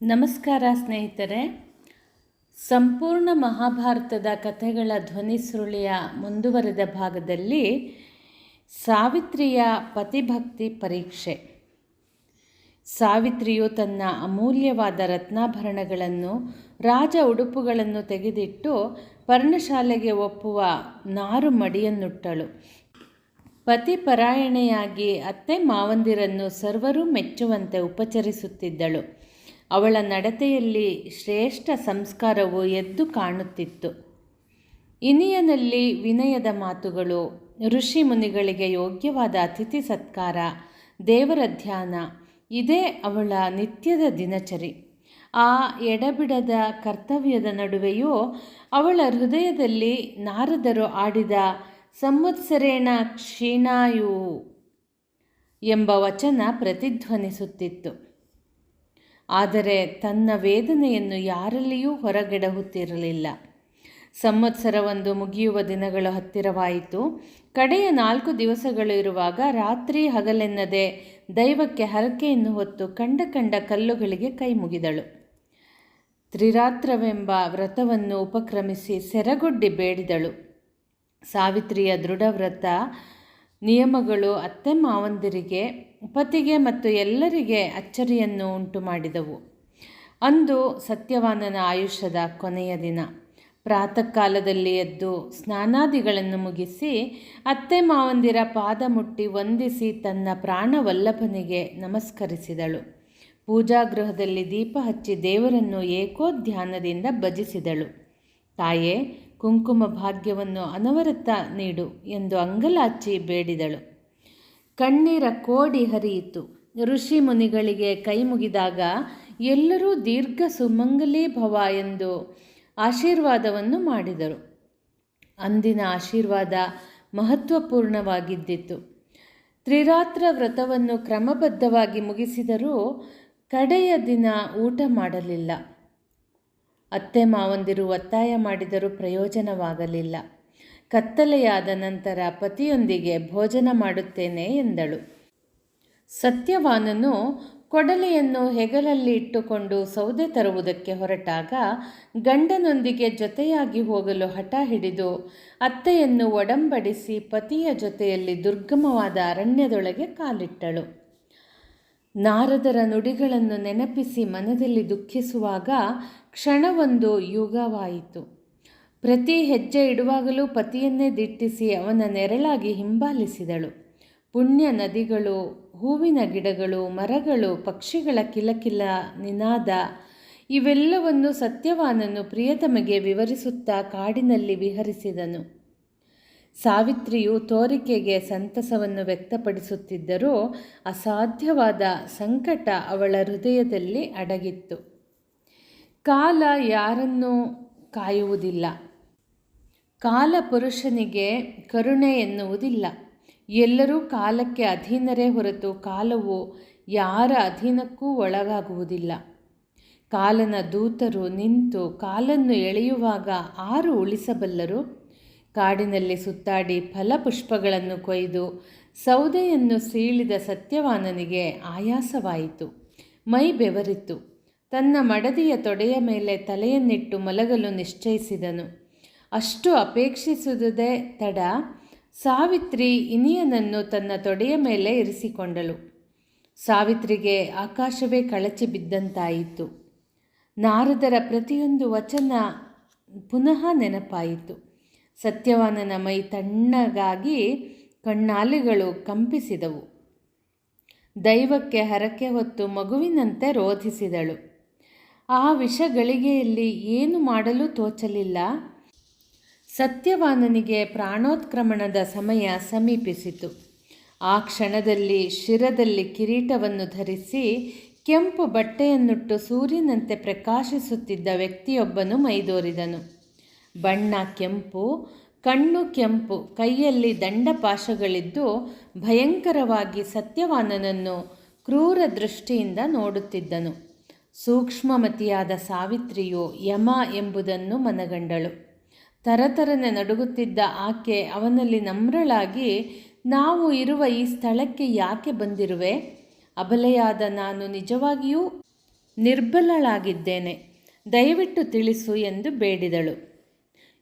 ನಮಸ್ಕಾರ ಸ್ನೇಹಿತರೆ. ಸಂಪೂರ್ಣ ಮಹಾಭಾರತದ ಕಥೆಗಳ ಧ್ವನಿಸುರುಳಿಯ ಮುಂದುವರೆದ ಭಾಗದಲ್ಲಿ ಸಾವಿತ್ರಿಯ ಪತಿಭಕ್ತಿ ಪರೀಕ್ಷೆ. ಸಾವಿತ್ರಿಯು ತನ್ನ ಅಮೂಲ್ಯವಾದ ರತ್ನಾಭರಣಗಳನ್ನು, ರಾಜ ಉಡುಪುಗಳನ್ನು ತೆಗೆದಿಟ್ಟು ಪರ್ಣಶಾಲೆಗೆ ಒಪ್ಪುವ ನಾರು ಮಡಿಯನ್ನುಟ್ಟಳು. ಪತಿಪರಾಯಣೆಯಾಗಿ ಅತ್ತೆ ಮಾವಂದಿರನ್ನು ಸರ್ವರೂ ಮೆಚ್ಚುವಂತೆ ಉಪಚರಿಸುತ್ತಿದ್ದಳು. ಅವಳ ನಡತೆಯಲ್ಲಿ ಶ್ರೇಷ್ಠ ಸಂಸ್ಕಾರವು ಎದ್ದು ಕಾಣುತ್ತಿತ್ತು. ಇನಿಯನಲ್ಲಿ ವಿನಯದ ಮಾತುಗಳು, ಋಷಿ ಮುನಿಗಳಿಗೆ ಯೋಗ್ಯವಾದ ಅತಿಥಿ ಸತ್ಕಾರ, ದೇವರ ಧ್ಯಾನ ಇದೇ ಅವಳ ನಿತ್ಯದ ದಿನಚರಿ. ಆ ಎಡಬಿಡದ ಕರ್ತವ್ಯದ ನಡುವೆಯೂ ಅವಳ ಹೃದಯದಲ್ಲಿ ನಾರದರು ಆಡಿದ ಸಂವತ್ಸರೇಣ ಕ್ಷೀಣಾಯು ಎಂಬ ವಚನ ಪ್ರತಿಧ್ವನಿಸುತ್ತಿತ್ತು. ಆದರೆ ತನ್ನ ವೇದನೆಯನ್ನು ಯಾರಲ್ಲಿಯೂ ಹೊರಗೆಡಹುತ್ತಿರಲಿಲ್ಲ. ಸಂವತ್ಸರವೊಂದು ಮುಗಿಯುವ ದಿನಗಳು ಹತ್ತಿರವಾಯಿತು. ಕಡೆಯ 4 ದಿವಸಗಳು ಇರುವಾಗ ರಾತ್ರಿ ಹಗಲೆನ್ನದೆ ದೈವಕ್ಕೆ ಹರಕೆಯನ್ನು ಹೊತ್ತು ಕಂಡ ಕಲ್ಲುಗಳಿಗೆ ಕೈ ಮುಗಿದಳು. ತ್ರಿರಾತ್ರವೆಂಬ ವ್ರತವನ್ನು ಉಪಕ್ರಮಿಸಿ ಸೆರಗೊಡ್ಡಿ ಬೇಡಿದಳು. ಸಾವಿತ್ರಿಯ ದೃಢವ್ರತ ನಿಯಮಗಳು ಅತ್ತೆ ಮಾವಂದಿರಿಗೆ, ಪತಿಗೆ ಮತ್ತು ಎಲ್ಲರಿಗೆ ಅಚ್ಚರಿಯನ್ನು ಉಂಟು ಮಾಡಿದವು. ಅಂದು ಸತ್ಯವಾನನ ಆಯುಷ್ಯದ ಕೊನೆಯ ದಿನ. ಪ್ರಾತಃ ಕಾಲದಲ್ಲಿ ಎದ್ದು ಸ್ನಾನಾದಿಗಳನ್ನು ಮುಗಿಸಿ ಅತ್ತೆ ಮಾವಂದಿರ ಪಾದ ಮುಟ್ಟಿ ವಂದಿಸಿ ತನ್ನ ಪ್ರಾಣವಲ್ಲಭನಿಗೆ ನಮಸ್ಕರಿಸಿದಳು. ಪೂಜಾಗೃಹದಲ್ಲಿ ದೀಪ ಹಚ್ಚಿ ದೇವರನ್ನು ಏಕೋಧ್ಯಾನದಿಂದ ಭಜಿಸಿದಳು. ತಾಯೇ, ಕುಂಕುಮ ಭಾಗ್ಯವನ್ನು ಅನವರತ ನೀಡು ಎಂದು ಅಂಗಲಾಚಿ ಬೇಡಿದಳು. ಕಣ್ಣೀರ ಕೋಡಿ ಹರಿಯಿತು. ಋಷಿ ಮುನಿಗಳಿಗೆ ಕೈ ಮುಗಿದಾಗ ಎಲ್ಲರೂ ದೀರ್ಘ ಸುಮಂಗಲೀ ಭವ ಎಂದು ಆಶೀರ್ವಾದವನ್ನು ಮಾಡಿದರು. ಅಂದಿನ ಆಶೀರ್ವಾದ ಮಹತ್ವಪೂರ್ಣವಾಗಿದ್ದಿತು. ತ್ರಿರಾತ್ರ ವ್ರತವನ್ನು ಕ್ರಮಬದ್ಧವಾಗಿ ಮುಗಿಸಿದರೂ ಕಡೆಯ ದಿನ ಊಟ ಮಾಡಲಿಲ್ಲ. ಅತ್ತೆ ಮಾವಂದಿರು ಒತ್ತಾಯ ಮಾಡಿದರೂ ಪ್ರಯೋಜನವಾಗಲಿಲ್ಲ. ಕತ್ತಲೆಯಾದ ನಂತರ ಪತಿಯೊಂದಿಗೆ ಭೋಜನ ಮಾಡುತ್ತೇನೆ ಎಂದಳು. ಸತ್ಯವಾನನು ಕೊಡಲೆಯನ್ನು ಹೆಗಲಲ್ಲಿ ಇಟ್ಟುಕೊಂಡು ಸೌದೆ ತರುವುದಕ್ಕೆ ಹೊರಟಾಗ ಗಂಡನೊಂದಿಗೆ ಜೊತೆಯಾಗಿ ಹೋಗಲು ಹಠ ಹಿಡಿದು ಅತ್ತೆಯನ್ನು ಒಡಂಬಡಿಸಿ ಪತಿಯ ಜೊತೆಯಲ್ಲಿ ದುರ್ಗಮವಾದ ಅರಣ್ಯದೊಳಗೆ ಕಾಲಿಟ್ಟಳು. ನಾರದರ ನುಡಿಗಳನ್ನು ನೆನಪಿಸಿ ಮನದಲ್ಲಿ ದುಃಖಿಸುವಾಗ ಕ್ಷಣವೊಂದು ಯುಗವಾಯಿತು. ಪ್ರತಿ ಹೆಜ್ಜೆ ಇಡುವಾಗಲೂ ಪತಿಯನ್ನೇ ದಿಟ್ಟಿಸಿ ಅವನ ನೆರಳಾಗಿ ಹಿಂಬಾಲಿಸಿದಳು. ಪುಣ್ಯ ನದಿಗಳು, ಹೂವಿನ ಗಿಡಗಳು, ಮರಗಳು, ಪಕ್ಷಿಗಳ ಕಿಲಕಿಲ ನಿನಾದ ಇವೆಲ್ಲವನ್ನು ಸತ್ಯವಾನನು ಪ್ರಿಯತಮೆಗೆ ವಿವರಿಸುತ್ತಾ ಕಾಡಿನಲ್ಲಿ ವಿಹರಿಸಿದನು. ಸಾವಿತ್ರಿಯು ತೋರಿಕೆಗೆ ಸಂತಸವನ್ನು ವ್ಯಕ್ತಪಡಿಸುತ್ತಿದ್ದರೂ ಅಸಾಧ್ಯವಾದ ಸಂಕಟ ಅವಳ ಹೃದಯದಲ್ಲಿ ಅಡಗಿತ್ತು. ಕಾಲ ಯಾರನ್ನೂ ಕಾಯುವುದಿಲ್ಲ. ಕಾಲ ಪುರುಷನಿಗೆ ಕರುಣೆ ಎನ್ನುವುದಿಲ್ಲ. ಎಲ್ಲರೂ ಕಾಲಕ್ಕೆ ಅಧೀನರೇ ಹೊರತು ಕಾಲವು ಯಾರ ಅಧೀನಕ್ಕೂ ಒಳಗಾಗುವುದಿಲ್ಲ. ಕಾಲನ ದೂತರು ನಿಂತು ಕಾಲನ್ನು ಎಳೆಯುವಾಗ 6 ಉಳಿಸಬಲ್ಲರು? ಕಾಡಿನಲ್ಲಿ ಸುತ್ತಾಡಿ ಫಲಪುಷ್ಪಗಳನ್ನು ಕೊಯ್ದು ಸೌದೆಯನ್ನು ಸೀಳಿದ ಸತ್ಯವಾನನಿಗೆ ಆಯಾಸವಾಯಿತು. ಮೈ ಬೆವರಿತು. ತನ್ನ ಮಡದಿಯ ತೊಡೆಯ ಮೇಲೆ ತಲೆಯನ್ನಿಟ್ಟು ಮಲಗಲು ನಿಶ್ಚಯಿಸಿದನು. ಅಷ್ಟು ಅಪೇಕ್ಷಿಸುವುದೇ ತಡ. ಸಾವಿತ್ರಿ ಇನಿಯನನ್ನು ತನ್ನ ತೊಡೆಯ ಮೇಲೆ ಇರಿಸಿಕೊಂಡಳು. ಸಾವಿತ್ರಿಗೆ ಆಕಾಶವೇ ಕಳಚಿ ಬಿದ್ದಂತಾಯಿತು. ನಾರದರ ಪ್ರತಿಯೊಂದು ವಚನ ಪುನಃ ನೆನಪಾಯಿತು. ಸತ್ಯವಾನನ ಮೈ ತಣ್ಣಗಾಗಿ ಕಣ್ಣಾಲಿಗಳು ಕಂಪಿಸಿದವು. ದೈವಕ್ಕೆ ಹರಕೆ ಹೊತ್ತು ಮಗುವಿನಂತೆ ರೋಧಿಸಿದಳು. ಆ ವಿಷಗಳಿಗೆಯಲ್ಲಿ ಏನು ಮಾಡಲು ತೋಚಲಿಲ್ಲ. ಸತ್ಯವಾನನಿಗೆ ಪ್ರಾಣೋತ್ಕ್ರಮಣದ ಸಮಯ ಸಮೀಪಿಸಿತು. ಆ ಕ್ಷಣದಲ್ಲಿ ಶಿರದಲ್ಲಿ ಕಿರೀಟವನ್ನು ಧರಿಸಿ ಕೆಂಪು ಬಟ್ಟೆಯನ್ನುಟ್ಟು ಸೂರ್ಯನಂತೆ ಪ್ರಕಾಶಿಸುತ್ತಿದ್ದ ವ್ಯಕ್ತಿಯೊಬ್ಬನು ಮೈದೋರಿದನು. ಬಣ್ಣ ಕೆಂಪು, ಕಣ್ಣು ಕೆಂಪು, ಕೈಯಲ್ಲಿ ದಂಡಪಾಶಗಳಿದ್ದು ಭಯಂಕರವಾಗಿ ಸತ್ಯವಾನನನ್ನು ಕ್ರೂರ ದೃಷ್ಟಿಯಿಂದ ನೋಡುತ್ತಿದ್ದನು. ಸೂಕ್ಷ್ಮಮತಿಯಾದ ಸಾವಿತ್ರಿಯು ಯಮ ಎಂಬುದನ್ನು ಮನಗಂಡಳು. ತರತರನೆ ನಡುಗುತ್ತಿದ್ದ ಆಕೆ ಅವನಲ್ಲಿ ನಮ್ರಳಾಗಿ, ನಾವು ಇರುವ ಈ ಸ್ಥಳಕ್ಕೆ ಯಾಕೆ ಬಂದಿರುವೆ? ಅಬಲೆಯಾದ ನಾನು ನಿಜವಾಗಿಯೂ ನಿರ್ಬಲಳಾಗಿದ್ದೇನೆ, ದಯವಿಟ್ಟು ತಿಳಿಸು ಎಂದು ಬೇಡಿದಳು.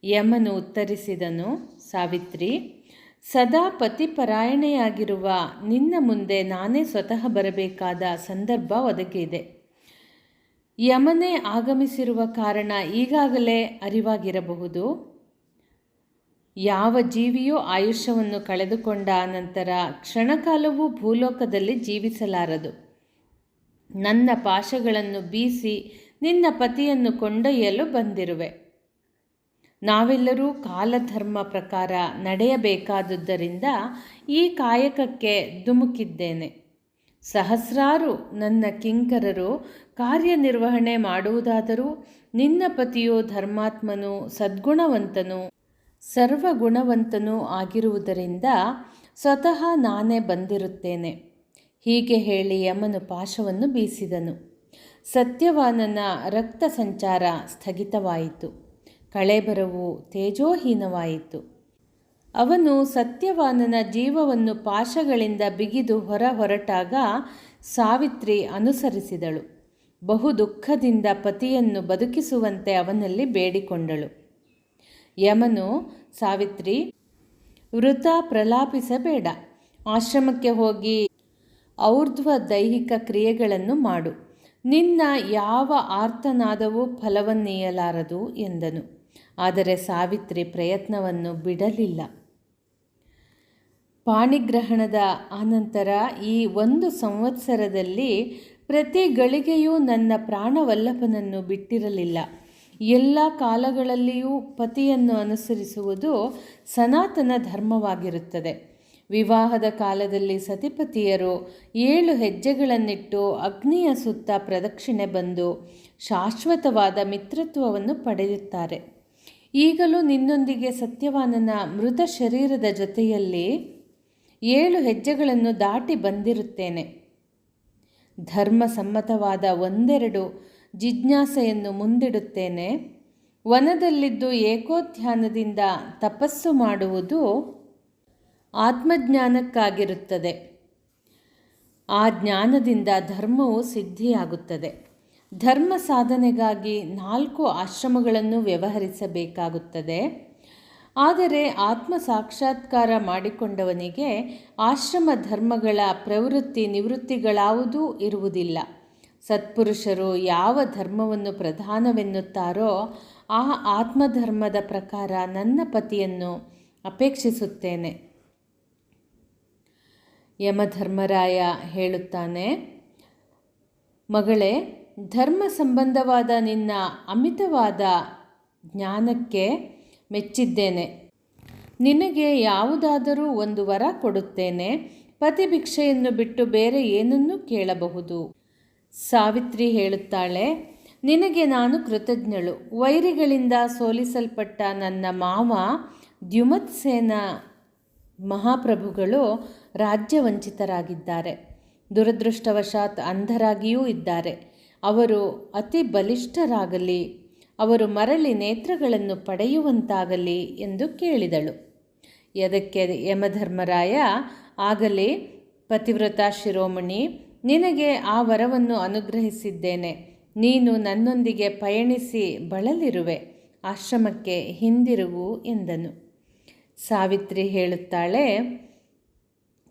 ಯಮನು ಉತ್ತರಿಸಿದನು, ಸಾವಿತ್ರಿ, ಸದಾ ಪತಿಪರಾಯಣೆಯಾಗಿರುವ ನಿನ್ನ ಮುಂದೆ ನಾನೇ ಸ್ವತಃ ಬರಬೇಕಾದ ಸಂದರ್ಭ ಒದಗಿದೆ. ಯಮನೇ ಆಗಮಿಸಿರುವ ಕಾರಣ ಈಗಾಗಲೇ ಅರಿವಾಗಿರಬಹುದು. ಯಾವ ಜೀವಿಯೂ ಆಯುಷ್ಯವನ್ನು ಕಳೆದುಕೊಂಡ ನಂತರ ಕ್ಷಣಕಾಲವೂ ಭೂಲೋಕದಲ್ಲಿ ಜೀವಿಸಲಾರದು. ನನ್ನ ಪಾಶಗಳನ್ನು ಬೀಸಿ ನಿನ್ನ ಪತಿಯನ್ನು ಕೊಂಡೊಯ್ಯಲು ಬಂದಿರುವೆ. ನಾವೆಲ್ಲರೂ ಕಾಲಧರ್ಮ ಪ್ರಕಾರ ನಡೆಯಬೇಕಾದುದರಿಂದ ಈ ಕಾಯಕಕ್ಕೆ ಧುಮುಕಿದ್ದೇನೆ. ಸಹಸ್ರಾರು ನನ್ನ ಕಿಂಕರರು ಕಾರ್ಯನಿರ್ವಹಣೆ ಮಾಡುವುದಾದರೂ ನಿನ್ನ ಪತಿಯು ಧರ್ಮಾತ್ಮನೂ ಸದ್ಗುಣವಂತನೂ ಸರ್ವಗುಣವಂತನೂ ಆಗಿರುವುದರಿಂದ ಸ್ವತಃ ನಾನೇ ಬಂದಿರುತ್ತೇನೆ. ಹೀಗೆ ಹೇಳಿ ಯಮನು ಪಾಶವನ್ನು ಬೀಸಿದನು. ಸತ್ಯವಾನನ ರಕ್ತ ಸಂಚಾರ ಸ್ಥಗಿತವಾಯಿತು. ಕಳೇಬರವು ತೇಜೋಹೀನವಾಯಿತು. ಅವನು ಸತ್ಯವಾನನ ಜೀವವನ್ನು ಪಾಶಗಳಿಂದ ಬಿಗಿದು ಹೊರಟಾಗ ಸಾವಿತ್ರಿ ಅನುಸರಿಸಿದಳು. ಬಹು ದುಃಖದಿಂದ ಪತಿಯನ್ನು ಬದುಕಿಸುವಂತೆ ಅವನಲ್ಲಿ ಬೇಡಿಕೊಂಡಳು. ಯಮನು, ಸಾವಿತ್ರಿ, ವೃಥಾ ಪ್ರಲಾಪಿಸಬೇಡ. ಆಶ್ರಮಕ್ಕೆ ಹೋಗಿ ಔರ್ಧ್ವ ದೈಹಿಕ ಕ್ರಿಯೆಗಳನ್ನು ಮಾಡು. ನಿನ್ನ ಯಾವ ಆರ್ತನಾದವೂ ಫಲವನ್ನೀಯಲಾರದು ಎಂದನು. ಆದರೆ ಸಾವಿತ್ರಿ ಪ್ರಯತ್ನವನ್ನು ಬಿಡಲಿಲ್ಲ. ಪಾಣಿಗ್ರಹಣದ ಅನಂತರ ಈ 1 ಸಂವತ್ಸರದಲ್ಲಿ ಪ್ರತಿ ಗಳಿಗೆಯೂ ನನ್ನ ಪ್ರಾಣವಲ್ಲಭನನ್ನು ಬಿಟ್ಟಿರಲಿಲ್ಲ. ಎಲ್ಲ ಕಾಲಗಳಲ್ಲಿಯೂ ಪತಿಯನ್ನು ಅನುಸರಿಸುವುದು ಸನಾತನ ಧರ್ಮವಾಗಿರುತ್ತದೆ. ವಿವಾಹದ ಕಾಲದಲ್ಲಿ ಸತಿಪತಿಯರು 7 ಹೆಜ್ಜೆಗಳನ್ನಿಟ್ಟು ಅಗ್ನಿಯ ಸುತ್ತ ಪ್ರದಕ್ಷಿಣೆ ಬಂದು ಶಾಶ್ವತವಾದ ಮಿತ್ರತ್ವವನ್ನು ಪಡೆಯುತ್ತಾರೆ. ಈಗಲೂ ನಿನ್ನೊಂದಿಗೆ ಸತ್ಯವಾನನ ಮೃತ ಶರೀರದ ಜೊತೆಯಲ್ಲಿ 7 ಹೆಜ್ಜೆಗಳನ್ನು ದಾಟಿ ಬಂದಿರುತ್ತೇನೆ. ಧರ್ಮಸಮ್ಮತವಾದ 1-2 ಜಿಜ್ಞಾಸೆಯನ್ನು ಮುಂದಿಡುತ್ತೇನೆ. ವನದಲ್ಲಿದ್ದು ಏಕೋಧ್ಯಾನದಿಂದ ತಪಸ್ಸು ಮಾಡುವುದು ಆತ್ಮಜ್ಞಾನಕ್ಕಾಗಿರುತ್ತದೆ. ಆ ಜ್ಞಾನದಿಂದ ಧರ್ಮವು ಸಿದ್ಧಿಯಾಗುತ್ತದೆ. ಧರ್ಮ ಸಾಧನೆಗಾಗಿ 4 ಆಶ್ರಮಗಳನ್ನು ವ್ಯವಹರಿಸಬೇಕಾಗುತ್ತದೆ. ಆದರೆ ಆತ್ಮ ಸಾಕ್ಷಾತ್ಕಾರ ಮಾಡಿಕೊಂಡವನಿಗೆ ಆಶ್ರಮ ಧರ್ಮಗಳ ಪ್ರವೃತ್ತಿ ನಿವೃತ್ತಿಗಳಾವುದೂ ಇರುವುದಿಲ್ಲ. ಸತ್ಪುರುಷರು ಯಾವ ಧರ್ಮವನ್ನು ಪ್ರಧಾನವೆನ್ನುತ್ತಾರೋ ಆ ಆತ್ಮಧರ್ಮದ ಪ್ರಕಾರ ನನ್ನ ಪತಿಯನ್ನು ಅಪೇಕ್ಷಿಸುತ್ತೇನೆ. ಯಮಧರ್ಮರಾಯ ಹೇಳುತ್ತಾನೆ, ಮಗಳೇ, ಧರ್ಮ ಸಂಬಂಧವಾದ ನಿನ್ನ ಅಮಿತವಾದ ಜ್ಞಾನಕ್ಕೆ ಮೆಚ್ಚಿದ್ದೇನೆ. ನಿನಗೆ ಯಾವುದಾದರೂ ಒಂದು ವರ ಕೊಡುತ್ತೇನೆ. ಪತಿಭಿಕ್ಷೆಯನ್ನು ಬಿಟ್ಟು ಬೇರೆ ಏನನ್ನೂ ಕೇಳಬಹುದು. ಸಾವಿತ್ರಿ ಹೇಳುತ್ತಾಳೆ, ನಿನಗೆ ನಾನು ಕೃತಜ್ಞಳು. ವೈರಿಗಳಿಂದ ಸೋಲಿಸಲ್ಪಟ್ಟ ನನ್ನ ಮಾವ ದ್ಯುಮತ್ಸೇನ ಮಹಾಪ್ರಭುಗಳು ರಾಜ್ಯವಂಚಿತರಾಗಿದ್ದಾರೆ. ದುರದೃಷ್ಟವಶಾತ್ ಅಂಧರಾಗಿಯೂ ಇದ್ದಾರೆ. ಅವರು ಅತಿ ಬಲಿಷ್ಠರಾಗಲಿ, ಅವರು ಮರಳಿ ನೇತ್ರಗಳನ್ನು ಪಡೆಯುವಂತಾಗಲಿ ಎಂದು ಕೇಳಿದಳು. ಅದಕ್ಕೆ ಯಮಧರ್ಮರಾಯ, ಆಗಲಿ ಪತಿವ್ರತ ಶಿರೋಮಣಿ, ನಿನಗೆ ಆ ವರವನ್ನು ಅನುಗ್ರಹಿಸಿದ್ದೇನೆ. ನೀನು ನನ್ನೊಂದಿಗೆ ಪಯಣಿಸಿ ಬಳಲಿರುವೆ. ಆಶ್ರಮಕ್ಕೆ ಹಿಂದಿರುಗು ಎಂದನು. ಸಾವಿತ್ರಿ ಹೇಳುತ್ತಾಳೆ,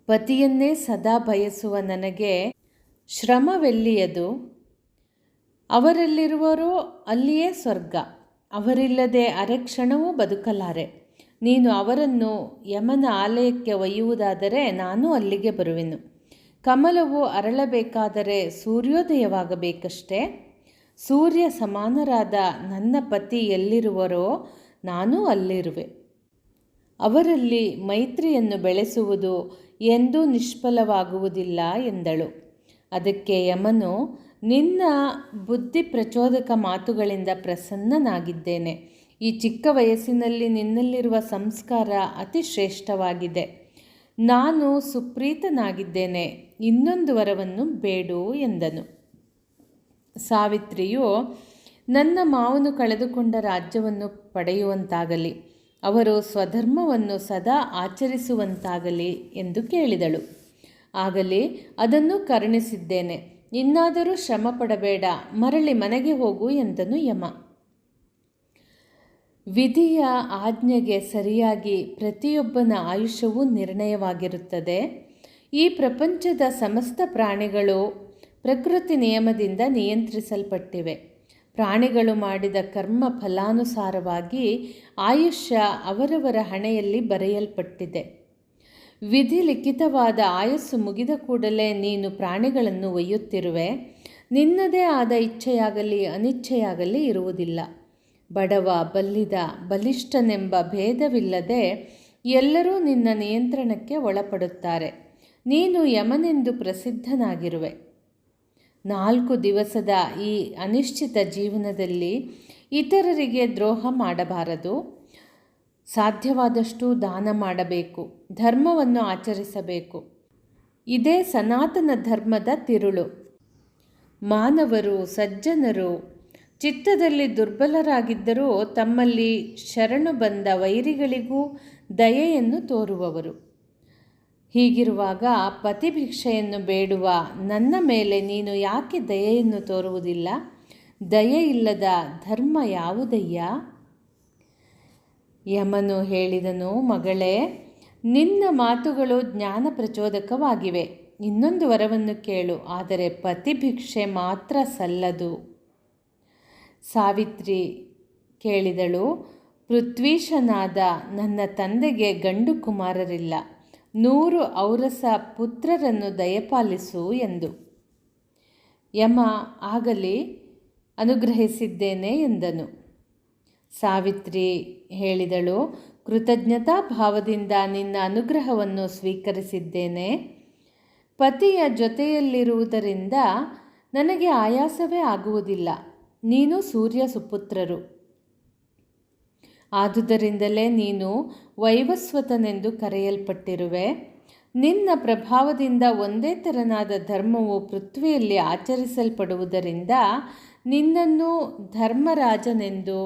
ಪತಿಯನ್ನೇ ಸದಾ ಬಯಸುವ ನನಗೆ ಶ್ರಮವೆಲ್ಲಿಯದು? ಅವರಲ್ಲಿರುವರೋ ಅಲ್ಲಿಯೇ ಸ್ವರ್ಗ. ಅವರಿಲ್ಲದೆ ಅರೆಕ್ಷಣವೂ ಬದುಕಲಾರೆ. ನೀನು ಅವರನ್ನು ಯಮನ ಆಲಯಕ್ಕೆ ಒಯ್ಯುವುದಾದರೆ ನಾನು ಅಲ್ಲಿಗೆ ಬರುವೆನು. ಕಮಲವು ಅರಳಬೇಕಾದರೆ ಸೂರ್ಯೋದಯವಾಗಬೇಕಷ್ಟೇ. ಸೂರ್ಯ ಸಮಾನರಾದ ನನ್ನ ಪತಿ ಎಲ್ಲಿರುವರೋ ನಾನು ಅಲ್ಲಿರುವೆ. ಅವರಲ್ಲಿ ಮೈತ್ರಿಯನ್ನು ಬೆಳೆಸುವುದು ಎಂದೂ ನಿಷ್ಫಲವಾಗುವುದಿಲ್ಲ ಎಂದಳು. ಅದಕ್ಕೆ ಯಮನು, ನಿನ್ನ ಬುದ್ಧಿ ಪ್ರಚೋದಕ ಮಾತುಗಳಿಂದ ಪ್ರಸನ್ನನಾಗಿದ್ದೇನೆ. ಈ ಚಿಕ್ಕ ವಯಸ್ಸಿನಲ್ಲಿ ನಿನ್ನಲ್ಲಿರುವ ಸಂಸ್ಕಾರ ಅತಿ ಶ್ರೇಷ್ಠವಾಗಿದೆ. ನಾನು ಸುಪ್ರೀತನಾಗಿದ್ದೇನೆ. ಇನ್ನೊಂದು ವರವನ್ನು ಬೇಡು ಎಂದನು. ಸಾವಿತ್ರಿಯು, ನನ್ನ ಮಾವನು ಕಳೆದುಕೊಂಡ ರಾಜ್ಯವನ್ನು ಪಡೆಯುವಂತಾಗಲಿ, ಅವರು ಸ್ವಧರ್ಮವನ್ನು ಸದಾ ಆಚರಿಸುವಂತಾಗಲಿ ಎಂದು ಕೇಳಿದಳು. ಆಗಲಿ, ಅದನ್ನು ಕರುಣಿಸಿದ್ದೇನೆ. ಇನ್ನಾದರೂ ಶ್ರಮ ಪಡಬೇಡ, ಮರಳಿ ಮನೆಗೆ ಹೋಗು ಎಂದನು ಯಮ. ವಿಧಿಯ ಆಜ್ಞೆಗೆ ಸರಿಯಾಗಿ ಪ್ರತಿಯೊಬ್ಬನ ಆಯುಷ್ಯವೂ ನಿರ್ಣಯವಾಗಿರುತ್ತದೆ. ಈ ಪ್ರಪಂಚದ ಸಮಸ್ತ ಪ್ರಾಣಿಗಳು ಪ್ರಕೃತಿ ನಿಯಮದಿಂದ ನಿಯಂತ್ರಿಸಲ್ಪಟ್ಟಿವೆ. ಪ್ರಾಣಿಗಳು ಮಾಡಿದ ಕರ್ಮ ಫಲಾನುಸಾರವಾಗಿ ಆಯುಷ್ಯ ಅವರವರ ಹಣೆಯಲ್ಲಿ ಬರೆಯಲ್ಪಟ್ಟಿದೆ. ವಿಧಿ ಲಿಖಿತವಾದ ಆಯಸ್ಸು ಮುಗಿದ ಕೂಡಲೇ ನೀನು ಪ್ರಾಣಿಗಳನ್ನು ಒಯ್ಯುತ್ತಿರುವೆ. ನಿನ್ನದೇ ಆದ ಇಚ್ಛೆಯಾಗಲಿ ಅನಿಚ್ಛೆಯಾಗಲಿ ಇರುವುದಿಲ್ಲ. ಬಡವ, ಬಲ್ಲಿದ, ಬಲಿಷ್ಠನೆಂಬ ಭೇದವಿಲ್ಲದೆ ಎಲ್ಲರೂ ನಿನ್ನ ನಿಯಂತ್ರಣಕ್ಕೆ ಒಳಪಡುತ್ತಾರೆ. ನೀನು ಯಮನೆಂದು ಪ್ರಸಿದ್ಧನಾಗಿರುವೆ. 4 ದಿವಸದ ಈ ಅನಿಶ್ಚಿತ ಜೀವನದಲ್ಲಿ ಇತರರಿಗೆ ದ್ರೋಹ ಮಾಡಬಾರದು. ಸಾಧ್ಯವಾದಷ್ಟು ದಾನ ಮಾಡಬೇಕು, ಧರ್ಮವನ್ನು ಆಚರಿಸಬೇಕು. ಇದೇ ಸನಾತನ ಧರ್ಮದ ತಿರುಳು. ಮಾನವರು, ಸಜ್ಜನರು ಚಿತ್ತದಲ್ಲಿ ದುರ್ಬಲರಾಗಿದ್ದರೂ ತಮ್ಮಲ್ಲಿ ಶರಣು ಬಂದ ವೈರಿಗಳಿಗೂ ದಯೆಯನ್ನು ತೋರುವವರು. ಹೀಗಿರುವಾಗ ಪತಿಭಿಕ್ಷೆಯನ್ನು ಬೇಡುವ ನನ್ನ ಮೇಲೆ ನೀನು ಯಾಕೆ ದಯೆಯನ್ನು ತೋರುವುದಿಲ್ಲ? ದಯೆಯಿಲ್ಲದ ಧರ್ಮ ಯಾವುದಯ್ಯ? ಯಮನು ಹೇಳಿದನು, ಮಗಳೇ, ನಿನ್ನ ಮಾತುಗಳು ಜ್ಞಾನ ಪ್ರಚೋದಕವಾಗಿವೆ. ಇನ್ನೊಂದು ವರವನ್ನು ಕೇಳು, ಆದರೆ ಪತಿಭಿಕ್ಷೆ ಮಾತ್ರ ಸಲ್ಲದು. ಸಾವಿತ್ರಿ ಕೇಳಿದಳು, ಪೃಥ್ವೀಶನಾದ ನನ್ನ ತಂದೆಗೆ ಗಂಡು ಕುಮಾರರಿಲ್ಲ. 100 ಔರಸ ಪುತ್ರರನ್ನು ದಯಪಾಲಿಸು ಎಂದು. ಯಮ ಆಗಲಿ, ಅನುಗ್ರಹಿಸಿದ್ದೇನೆ ಎಂದನು. ಸಾವಿತ್ರಿ ಹೇಳಿದಳು, ಕೃತಜ್ಞತಾ ಭಾವದಿಂದ ನಿನ್ನ ಅನುಗ್ರಹವನ್ನು ಸ್ವೀಕರಿಸಿದ್ದೇನೆ. ಪತಿಯ ಜೊತೆಯಲ್ಲಿರುವುದರಿಂದ ನನಗೆ ಆಯಾಸವೇ ಆಗುವುದಿಲ್ಲ. ನೀನು ಸೂರ್ಯ ಸುಪುತ್ರರು. ಆದುದರಿಂದಲೇ ನೀನು ವೈವಸ್ವತನೆಂದು ಕರೆಯಲ್ಪಟ್ಟಿರುವೆ. ನಿನ್ನ ಪ್ರಭಾವದಿಂದ ಒಂದೇ ತೆರನಾದ ಧರ್ಮವು ಪೃಥ್ವಿಯಲ್ಲಿ ಆಚರಿಸಲ್ಪಡುವುದರಿಂದ ನಿನ್ನನ್ನು ಧರ್ಮರಾಜನೆಂದು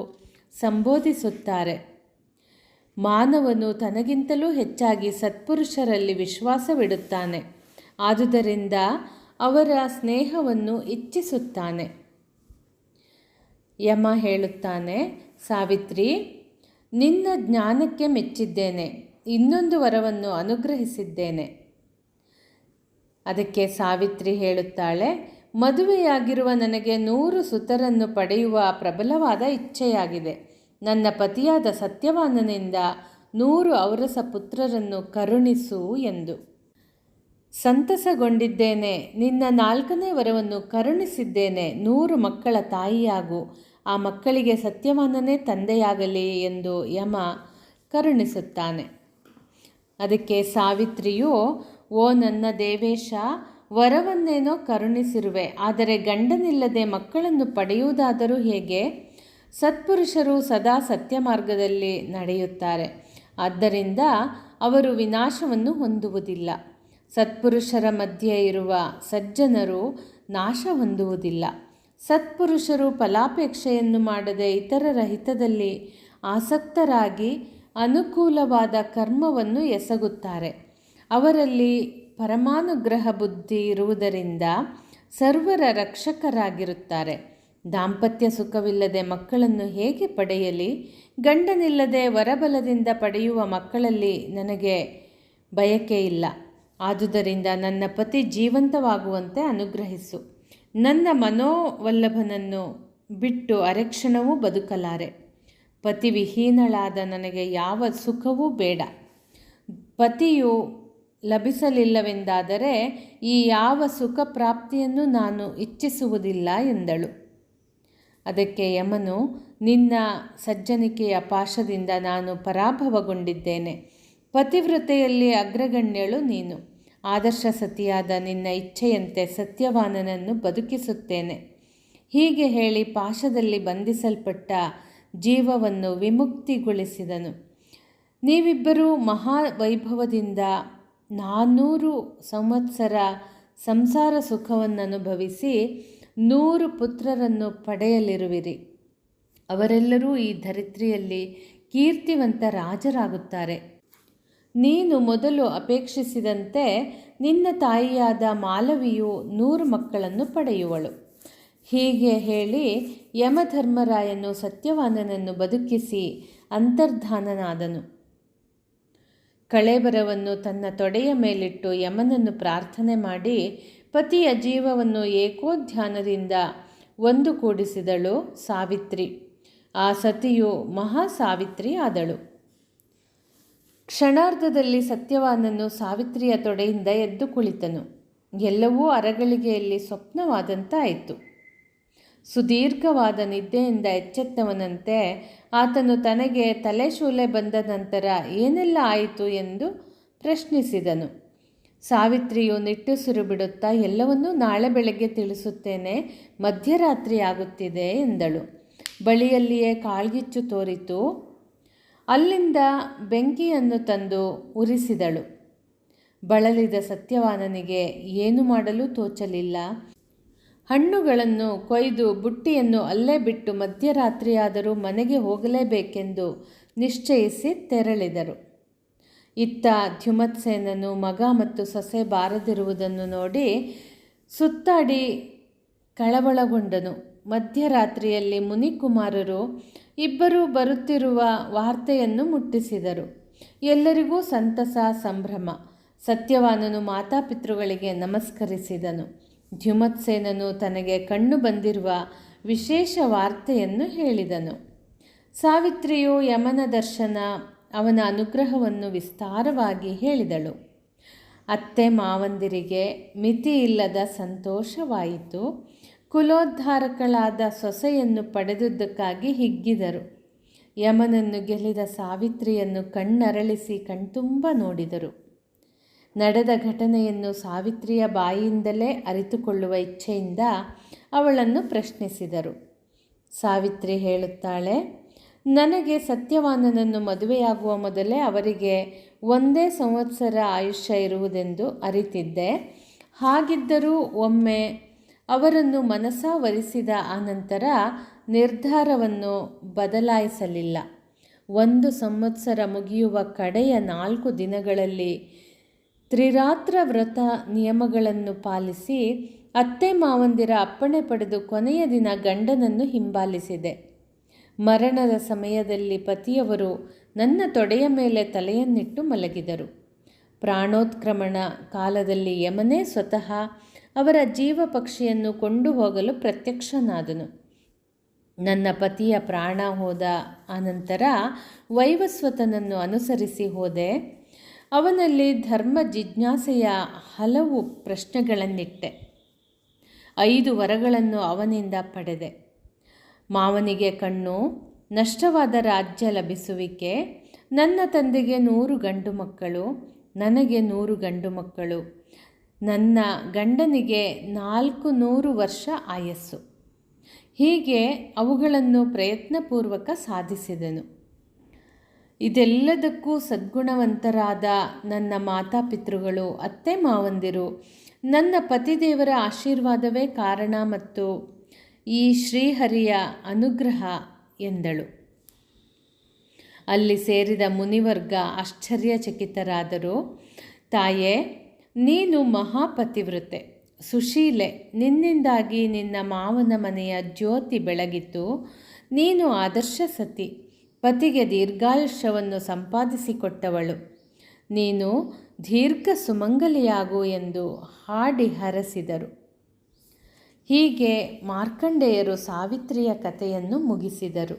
ಸಂಬೋಧಿಸುತ್ತಾರೆ. ಮಾನವನು ತನಗಿಂತಲೂ ಹೆಚ್ಚಾಗಿ ಸತ್ಪುರುಷರಲ್ಲಿ ವಿಶ್ವಾಸವಿಡುತ್ತಾನೆ. ಆದುದರಿಂದ ಅವರ ಸ್ನೇಹವನ್ನು ಇಚ್ಛಿಸುತ್ತಾನೆ. ಯಮ ಹೇಳುತ್ತಾನೆ, ಸಾವಿತ್ರಿ, ನಿನ್ನ ಜ್ಞಾನಕ್ಕೆ ಮೆಚ್ಚಿದ್ದೇನೆ. ಇನ್ನೊಂದು ವರವನ್ನು ಅನುಗ್ರಹಿಸಿದ್ದೇನೆ. ಅದಕ್ಕೆ ಸಾವಿತ್ರಿ ಹೇಳುತ್ತಾಳೆ, ಮದುವೆಯಾಗಿರುವ ನನಗೆ 100 ಸುತರನ್ನು ಪಡೆಯುವ ಪ್ರಬಲವಾದ ಇಚ್ಛೆಯಾಗಿದೆ. ನನ್ನ ಪತಿಯಾದ ಸತ್ಯವಾನನಿಂದ 100 ಔರಸ ಪುತ್ರರನ್ನು ಕರುಣಿಸು ಎಂದು. ಸಂತಸಗೊಂಡಿದ್ದೇನೆ. ನಿನ್ನ 4ನೇ ವರವನ್ನು ಕರುಣಿಸಿದ್ದೇನೆ. 100 ಮಕ್ಕಳ ತಾಯಿಯಾಗು. ಆ ಮಕ್ಕಳಿಗೆ ಸತ್ಯವಾನನೇ ತಂದೆಯಾಗಲಿ ಎಂದು ಯಮ ಕರುಣಿಸುತ್ತಾನೆ. ಅದಕ್ಕೆ ಸಾವಿತ್ರಿಯು, ಓ ನನ್ನ ದೇವೇಶ, ವರವನ್ನೇನೋ ಕರುಣಿಸಿರುವೆ, ಆದರೆ ಗಂಡನಿಲ್ಲದೆ ಮಕ್ಕಳನ್ನು ಪಡೆಯುವುದಾದರೂ ಹೇಗೆ? ಸತ್ಪುರುಷರು ಸದಾ ಸತ್ಯ ಮಾರ್ಗದಲ್ಲಿ ನಡೆಯುತ್ತಾರೆ. ಆದ್ದರಿಂದ ಅವರು ವಿನಾಶವನ್ನು ಹೊಂದುವುದಿಲ್ಲ. ಸತ್ಪುರುಷರ ಮಧ್ಯೆ ಇರುವ ಸಜ್ಜನರು ನಾಶ ಹೊಂದುವುದಿಲ್ಲ. ಸತ್ಪುರುಷರು ಫಲಾಪೇಕ್ಷೆಯನ್ನು ಮಾಡದೆ ಇತರರ ಹಿತದಲ್ಲಿ ಆಸಕ್ತರಾಗಿ ಅನುಕೂಲವಾದ ಕರ್ಮವನ್ನು ಎಸಗುತ್ತಾರೆ. ಅವರಲ್ಲಿ ಪರಮಾನುಗ್ರಹ ಬುದ್ಧಿ ಇರುವುದರಿಂದ ಸರ್ವರ ರಕ್ಷಕರಾಗಿರುತ್ತಾರೆ. ದಾಂಪತ್ಯ ಸುಖವಿಲ್ಲದೆ ಮಕ್ಕಳನ್ನು ಹೇಗೆ ಪಡೆಯಲಿ? ಗಂಡನಿಲ್ಲದೆ ವರಬಲದಿಂದ ಪಡೆಯುವ ಮಕ್ಕಳಲ್ಲಿ ನನಗೆ ಬಯಕೆ ಇಲ್ಲ. ಆದುದರಿಂದ ನನ್ನ ಪತಿ ಜೀವಂತವಾಗುವಂತೆ ಅನುಗ್ರಹಿಸು. ನನ್ನ ಮನೋವಲ್ಲಭನನ್ನು ಬಿಟ್ಟು ಅರೆಕ್ಷಣವೂ ಬದುಕಲಾರೆ. ಪತಿವಿಹೀನಳಾದ ನನಗೆ ಯಾವ ಸುಖವೂ ಬೇಡ. ಪತಿಯು ಲಭಿಸಲಿಲ್ಲವೆಂದಾದರೆ ಈ ಯಾವ ಸುಖ ಪ್ರಾಪ್ತಿಯನ್ನು ನಾನು ಇಚ್ಛಿಸುವುದಿಲ್ಲ ಎಂದಳು. ಅದಕ್ಕೆ ಯಮನು, ನಿನ್ನ ಸಜ್ಜನಿಕೆಯ ಪಾಶದಿಂದ ನಾನು ಪರಾಭವಗೊಂಡಿದ್ದೇನೆ. ಪತಿವ್ರತೆಯಲ್ಲಿ ಅಗ್ರಗಣ್ಯಳು ನೀನು. ಆದರ್ಶ ಸತಿಯಾದ ನಿನ್ನ ಇಚ್ಛೆಯಂತೆ ಸತ್ಯವಾನನನ್ನು ಬದುಕಿಸುತ್ತೇನೆ. ಹೀಗೆ ಹೇಳಿ ಪಾಶದಲ್ಲಿ ಬಂಧಿಸಲ್ಪಟ್ಟ ಜೀವವನ್ನು ವಿಮುಕ್ತಿಗೊಳಿಸಿದನು. ನೀವಿಬ್ಬರೂ ಮಹಾವೈಭವದಿಂದ 400 ಸಂವತ್ಸರ ಸಂಸಾರ ಸುಖವನ್ನನುಭವಿಸಿ 100 ಪುತ್ರರನ್ನು ಪಡೆಯಲಿರುವಿರಿ. ಅವರೆಲ್ಲರೂ ಈ ಧರಿತ್ರಿಯಲ್ಲಿ ಕೀರ್ತಿವಂತ ರಾಜರಾಗುತ್ತಾರೆ. ನೀನು ಮೊದಲು ಅಪೇಕ್ಷಿಸಿದಂತೆ ನಿನ್ನ ತಾಯಿಯಾದ ಮಾಲವಿಯು 100 ಮಕ್ಕಳನ್ನು ಪಡೆಯುವಳು. ಹೀಗೆ ಹೇಳಿ ಯಮಧರ್ಮರಾಯನು ಸತ್ಯವಾನನನ್ನು ಬದುಕಿಸಿ ಅಂತರ್ಧಾನನಾದನು. ಕಳೇಬರವನ್ನು ತನ್ನ ತೊಡೆಯ ಮೇಲಿಟ್ಟು ಯಮನನ್ನು ಪ್ರಾರ್ಥನೆ ಮಾಡಿ ಪತಿಯ ಜೀವವನ್ನು ಏಕೋಧ್ಯಾನದಿಂದ ಒಂದುಗೂಡಿಸಿದಳು ಸಾವಿತ್ರಿ. ಆ ಸತಿಯು ಮಹಾ ಸಾವಿತ್ರಿ ಆದಳು. ಕ್ಷಣಾರ್ಧದಲ್ಲಿ ಸತ್ಯವಾನನು ಸಾವಿತ್ರಿಯ ತೊಡೆಯಿಂದ ಎದ್ದು ಕುಳಿತನು. ಎಲ್ಲವೂ ಅರಗಳಿಗೆಯಲ್ಲಿ ಸ್ವಪ್ನವಾದಂತಾಯಿತು. ಸುದೀರ್ಘವಾದ ನಿದ್ದೆಯಿಂದ ಎಚ್ಚೆತ್ತವನಂತೆ ಆತನು ತನಗೆ ತಲೆಶೂಲೆ ಬಂದ ನಂತರ ಏನೆಲ್ಲ ಆಯಿತು ಎಂದು ಪ್ರಶ್ನಿಸಿದನು. ಸಾವಿತ್ರಿಯು ನಿಟ್ಟುಸಿರು ಬಿಡುತ್ತಾ, ಎಲ್ಲವನ್ನೂ ನಾಳೆ ಬೆಳಗ್ಗೆ ತಿಳಿಸುತ್ತೇನೆ, ಮಧ್ಯರಾತ್ರಿ ಆಗುತ್ತಿದೆ ಎಂದಳು. ಬಳಿಯಲ್ಲಿಯೇ ಕಾಳ್ಗಿಚ್ಚು ತೋರಿತು. ಅಲ್ಲಿಂದ ಬೆಂಕಿಯನ್ನು ತಂದು ಉರಿಸಿದಳು. ಬಳಲಿದ ಸತ್ಯವಾನನಿಗೆ ಏನು ಮಾಡಲು ತೋಚಲಿಲ್ಲ. ಹಣ್ಣುಗಳನ್ನು ಕೊಯ್ದು ಬುಟ್ಟಿಯನ್ನು ಅಲ್ಲೇ ಬಿಟ್ಟು ಮಧ್ಯರಾತ್ರಿಯಾದರೂ ಮನೆಗೆ ಹೋಗಲೇಬೇಕೆಂದು ನಿಶ್ಚಯಿಸಿ ತೆರಳಿದರು. ಇತ್ತ ದ್ಯುಮತ್ಸೇನನು ಮಗ ಮತ್ತು ಸೊಸೆ ಬಾರದಿರುವುದನ್ನು ನೋಡಿ ಸುತ್ತಾಡಿ ಕಳವಳಗೊಂಡನು. ಮಧ್ಯರಾತ್ರಿಯಲ್ಲಿ ಮುನಿಕುಮಾರರು ಇಬ್ಬರೂ ಬರುತ್ತಿರುವ ವಾರ್ತೆಯನ್ನು ಮುಟ್ಟಿಸಿದರು. ಎಲ್ಲರಿಗೂ ಸಂತಸ, ಸಂಭ್ರಮ. ಸತ್ಯವಾನನು ಮಾತಾಪಿತೃಗಳಿಗೆ ನಮಸ್ಕರಿಸಿದನು. ದ್ಯುಮತ್ಸೇನನು ತನಗೆ ಕಣ್ಣು ಬಂದಿರುವ ವಿಶೇಷ ವಾರ್ತೆಯನ್ನು ಹೇಳಿದನು. ಸಾವಿತ್ರಿಯು ಯಮನ ದರ್ಶನ, ಅವನ ಅನುಗ್ರಹವನ್ನು ವಿಸ್ತಾರವಾಗಿ ಹೇಳಿದಳು. ಅತ್ತೆ ಮಾವಂದಿರಿಗೆ ಮಿತಿಯಿಲ್ಲದ ಸಂತೋಷವಾಯಿತು. ಕುಲೋದ್ಧಾರಕಳಾದ ಸೊಸೆಯನ್ನು ಪಡೆದುದಕ್ಕಾಗಿ ಹಿಗ್ಗಿದರು. ಯಮನನ್ನು ಗೆಲ್ಲಿದ ಸಾವಿತ್ರಿಯನ್ನು ಕಣ್ಣರಳಿಸಿ ಕಣ್ತುಂಬ ನೋಡಿದರು. ನಡೆದ ಘಟನೆಯನ್ನು ಸಾವಿತ್ರಿಯ ಬಾಯಿಯಿಂದಲೇ ಅರಿತುಕೊಳ್ಳುವ ಇಚ್ಛೆಯಿಂದ ಅವಳನ್ನು ಪ್ರಶ್ನಿಸಿದರು. ಸಾವಿತ್ರಿ ಹೇಳುತ್ತಾಳೆ, ನನಗೆ ಸತ್ಯವಾನನನ್ನು ಮದುವೆಯಾಗುವ ಮೊದಲೇ ಅವರಿಗೆ 1 ಸಂವತ್ಸರ ಆಯುಷ್ಯ ಇರುವುದೆಂದು ಅರಿತಿದ್ದೆ. ಹಾಗಿದ್ದರೂ ಒಮ್ಮೆ ಅವರನ್ನು ಮನಸಾವರಿಸಿದ ಆನಂತರ ನಿರ್ಧಾರವನ್ನು ಬದಲಾಯಿಸಲಿಲ್ಲ. 1 ಸಂವತ್ಸರ ಮುಗಿಯುವ ಕಡೆಯ 4 ದಿನಗಳಲ್ಲಿ ತ್ರಿರಾತ್ರ ವ್ರತ ನಿಯಮಗಳನ್ನು ಪಾಲಿಸಿ ಅತ್ತೆ ಮಾವಂದಿರ ಅಪ್ಪಣೆ ಪಡೆದು ಕೊನೆಯ ದಿನ ಗಂಡನನ್ನು ಹಿಂಬಾಲಿಸಿದೆ. ಮರಣದ ಸಮಯದಲ್ಲಿ ಪತಿಯವರು ನನ್ನ ತೊಡೆಯ ಮೇಲೆ ತಲೆಯನ್ನಿಟ್ಟು ಮಲಗಿದರು. ಪ್ರಾಣೋತ್ಕ್ರಮಣ ಕಾಲದಲ್ಲಿ ಯಮನೇ ಸ್ವತಃ ಅವರ ಜೀವ ಪಕ್ಷಿಯನ್ನು ಕೊಂಡು ಹೋಗಲು ಪ್ರತ್ಯಕ್ಷನಾದನು. ನನ್ನ ಪತಿಯ ಪ್ರಾಣ ಹೋದ ಅನಂತರ ವೈವಸ್ವತನನ್ನು ಅನುಸರಿಸಿ ಹೋದೆ. ಅವನಲ್ಲಿ ಧರ್ಮ ಜಿಜ್ಞಾಸೆಯ ಹಲವು ಪ್ರಶ್ನೆಗಳನ್ನಿಟ್ಟೆ. 5 ವರಗಳನ್ನು ಅವನಿಂದ ಪಡೆದೆ. ಮಾವನಿಗೆ ಕಣ್ಣು, ನಷ್ಟವಾದ ರಾಜ್ಯ ಲಭಿಸುವಿಕೆ, ನನ್ನ ತಂದೆಗೆ 100 ಗಂಡು ಮಕ್ಕಳು, ನನಗೆ 100 ಗಂಡು ಮಕ್ಕಳು, ನನ್ನ ಗಂಡನಿಗೆ 400 ವರ್ಷ ಆಯಸ್ಸು. ಹೀಗೆ ಅವುಗಳನ್ನು ಪ್ರಯತ್ನಪೂರ್ವಕ ಸಾಧಿಸಿದನು. ಇದೆಲ್ಲದಕ್ಕೂ ಸದ್ಗುಣವಂತರಾದ ನನ್ನ ಮಾತಾಪಿತೃಗಳು, ಅತ್ತೆ ಮಾವಂದಿರು, ನನ್ನ ಪತಿದೇವರ ಆಶೀರ್ವಾದವೇ ಕಾರಣ ಮತ್ತು ಈ ಶ್ರೀಹರಿಯ ಅನುಗ್ರಹ ಎಂದಳು. ಅಲ್ಲಿ ಸೇರಿದ ಮುನಿವರ್ಗ ಆಶ್ಚರ್ಯಚಕಿತರಾದರು. ತಾಯೇ, ನೀನು ಮಹಾಪತಿವ್ರತೆ, ಸುಶೀಲೆ. ನಿನ್ನಿಂದಾಗಿ ನಿನ್ನ ಮಾವನ ಮನೆಯ ಜ್ಯೋತಿ ಬೆಳಗಿತು. ನೀನು ಆದರ್ಶ ಸತಿ, ಪತಿಗೆ ದೀರ್ಘಾಯುಷ್ಯವನ್ನು ಸಂಪಾದಿಸಿಕೊಟ್ಟವಳು. ನೀನು ದೀರ್ಘ ಸುಮಂಗಲಿಯಾಗು ಎಂದು ಹಾಡಿ ಹರಸಿದರು. ಹೀಗೆ ಮಾರ್ಕಂಡೇಯರು ಸಾವಿತ್ರಿಯ ಕಥೆಯನ್ನು ಮುಗಿಸಿದರು.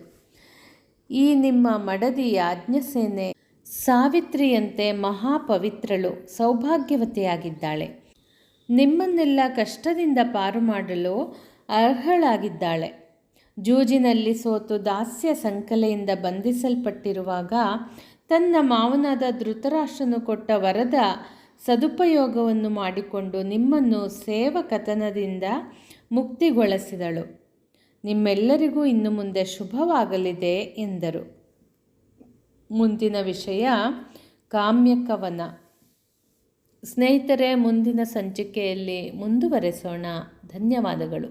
ಈ ನಿಮ್ಮ ಮಡದಿ ಯಾಜ್ಞಸೇನೆ ಸಾವಿತ್ರಿಯಂತೆ ಮಹಾಪವಿತ್ರಳು, ಸೌಭಾಗ್ಯವತಿಯಾಗಿದ್ದಾಳೆ. ನಿಮ್ಮನ್ನೆಲ್ಲ ಕಷ್ಟದಿಂದ ಪಾರು ಮಾಡಲು ಅರ್ಹಳಾಗಿದ್ದಾಳೆ. ಜೂಜಿನಲ್ಲಿ ಸೋತು ದಾಸ್ಯ ಸಂಕಲೆಯಿಂದ ಬಂಧಿಸಲ್ಪಟ್ಟಿರುವಾಗ ತನ್ನ ಮಾವನಾದ ಧೃತರಾಷ್ಟ್ರನು ಕೊಟ್ಟ ವರದ ಸದುಪಯೋಗವನ್ನು ಮಾಡಿಕೊಂಡು ನಿಮ್ಮನ್ನು ಸೇವಕತನದಿಂದ ಮುಕ್ತಿಗೊಳಿಸಿದಳು. ನಿಮ್ಮೆಲ್ಲರಿಗೂ ಇನ್ನು ಮುಂದೆ ಶುಭವಾಗಲಿದೆ ಎಂದರು. ಮುಂದಿನ ವಿಷಯ ಕಾಮ್ಯಕವನ. ಸ್ನೇಹಿತರೆ, ಮುಂದಿನ ಸಂಚಿಕೆಯಲ್ಲಿ ಮುಂದುವರೆಸೋಣ. ಧನ್ಯವಾದಗಳು.